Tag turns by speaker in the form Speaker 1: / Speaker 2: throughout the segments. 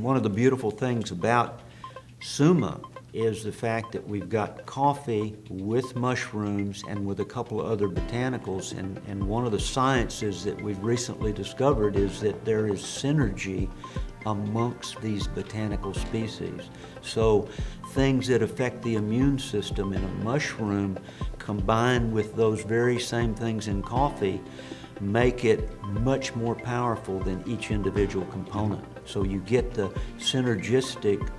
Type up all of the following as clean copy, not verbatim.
Speaker 1: one of the beautiful things about Summa is the fact that we've got coffee with mushrooms and with a couple of other botanicals, and one of the sciences that we've recently discovered is that there is synergy amongst these botanical species. So things that affect the immune system in a mushroom combined with those very same things in coffee make it much more powerful than each individual component. So you get the synergistic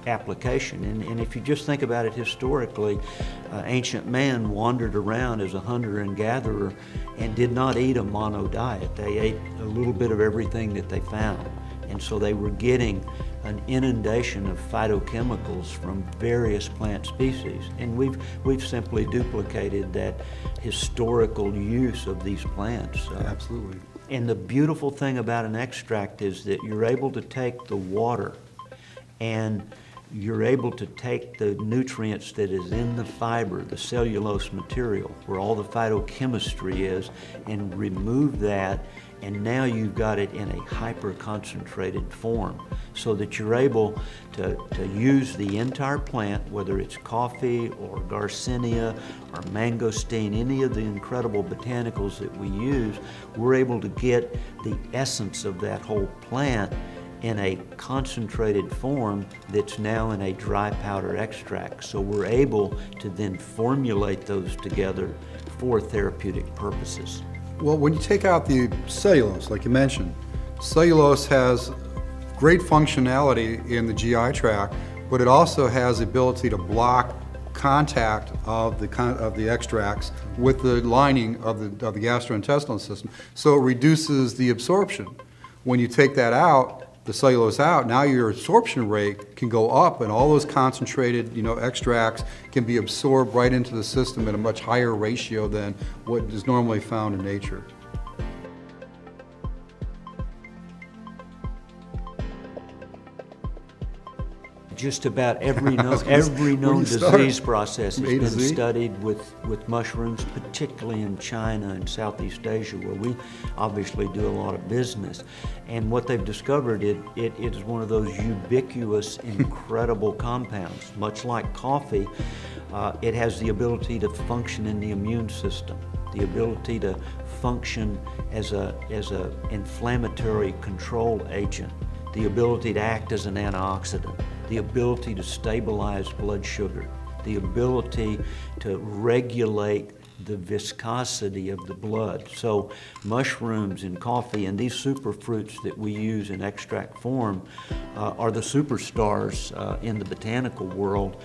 Speaker 1: application. And if you just think about it historically, ancient man wandered around as a hunter and gatherer and did not eat a mono diet. They ate a little bit of everything that they found. And so they were getting an inundation of phytochemicals from various plant species. And we've simply duplicated that historical use of these plants.
Speaker 2: Absolutely.
Speaker 1: And the beautiful thing about an extract is that you're able to take the water and you're able to take the nutrients that is in the fiber, the cellulose material, where all the phytochemistry is, and remove that, and now you've got it in a hyper-concentrated form, so that you're able to use the entire plant, whether it's coffee or Garcinia or mangosteen, any of the incredible botanicals that we use, we're able to get the essence of that whole plant in a concentrated form that's now in a dry powder extract. So we're able to then formulate those together for therapeutic purposes.
Speaker 2: Well, when you take out the cellulose, like you mentioned, cellulose has great functionality in the GI tract, but it also has the ability to block contact of the extracts with the lining of the gastrointestinal system. So it reduces the absorption. When you take that out, the cellulose out, now your absorption rate can go up, and all those concentrated, extracts can be absorbed right into the system at a much higher ratio than what is normally found in nature.
Speaker 1: Just about every known disease process has been studied with mushrooms, particularly in China and Southeast Asia, where we obviously do a lot of business. And what they've discovered, it is one of those ubiquitous, incredible compounds. Much like coffee, it has the ability to function in the immune system, the ability to function as a inflammatory control agent, the ability to act as an antioxidant, the ability to stabilize blood sugar, the ability to regulate the viscosity of the blood. So mushrooms and coffee and these superfruits that we use in extract form are the superstars in the botanical world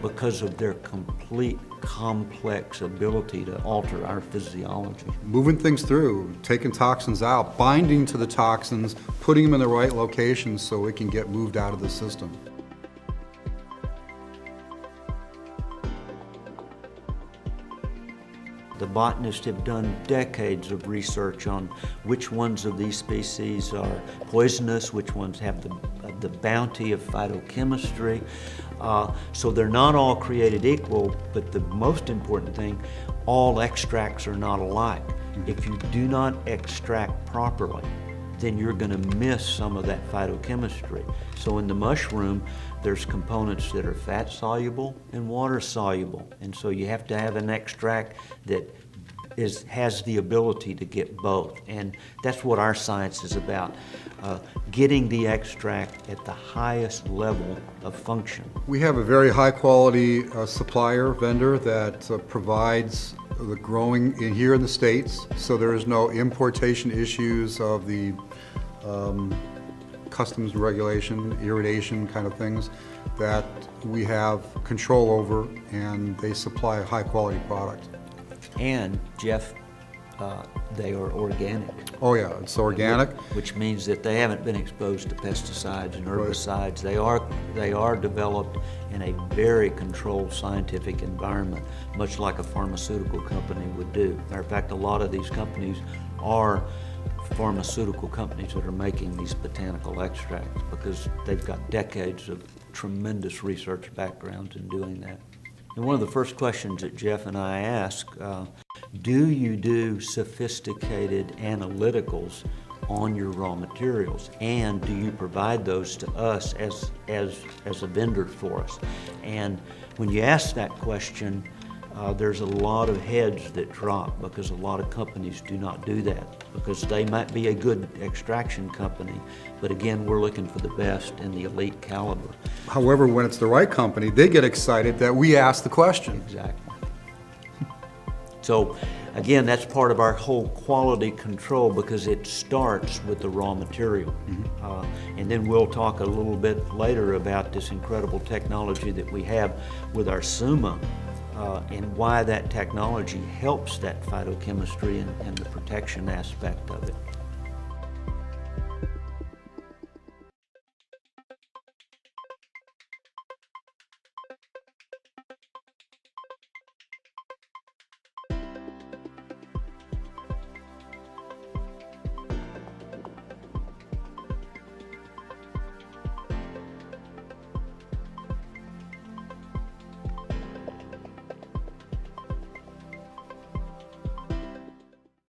Speaker 1: because of their complete complex ability to alter our physiology.
Speaker 2: Moving things through, taking toxins out, binding to the toxins, putting them in the right locations so it can get moved out of the system.
Speaker 1: The botanists have done decades of research on which ones of these species are poisonous, which ones have the bounty of phytochemistry. So they're not all created equal, but the most important thing, all extracts are not alike. If you do not extract properly, then you're going to miss some of that phytochemistry. So in the mushroom, there's components that are fat soluble and water soluble. And so you have to have an extract that has the ability to get both. And that's what our science is about, getting the extract at the highest level of function.
Speaker 2: We have a very high quality supplier, vendor that provides the growing here in the States, so there is no importation issues of the customs regulation, irradiation kind of things that we have control over, and they supply a high quality product.
Speaker 1: And Jeff, they are organic.
Speaker 2: Oh yeah, it's organic.
Speaker 1: Which means that they haven't been exposed to pesticides and herbicides. Right. They are developed in a very controlled scientific environment, much like a pharmaceutical company would do. Matter of fact, a lot of these companies are pharmaceutical companies that are making these botanical extracts because they've got decades of tremendous research backgrounds in doing that. And one of the first questions that Jeff and I ask, do you do sophisticated analyticals on your raw materials, and do you provide those to us as a vendor for us? And when you ask that question, there's a lot of heads that drop because a lot of companies do not do that because they might be a good extraction company, but again, we're looking for the best and the elite caliber.
Speaker 2: However, when it's the right company, they get excited that we ask the question.
Speaker 1: Exactly. So again, that's part of our whole quality control because it starts with the raw material. And then we'll talk a little bit later about this incredible technology that we have with our Summa and why that technology helps that phytochemistry and the protection aspect of it.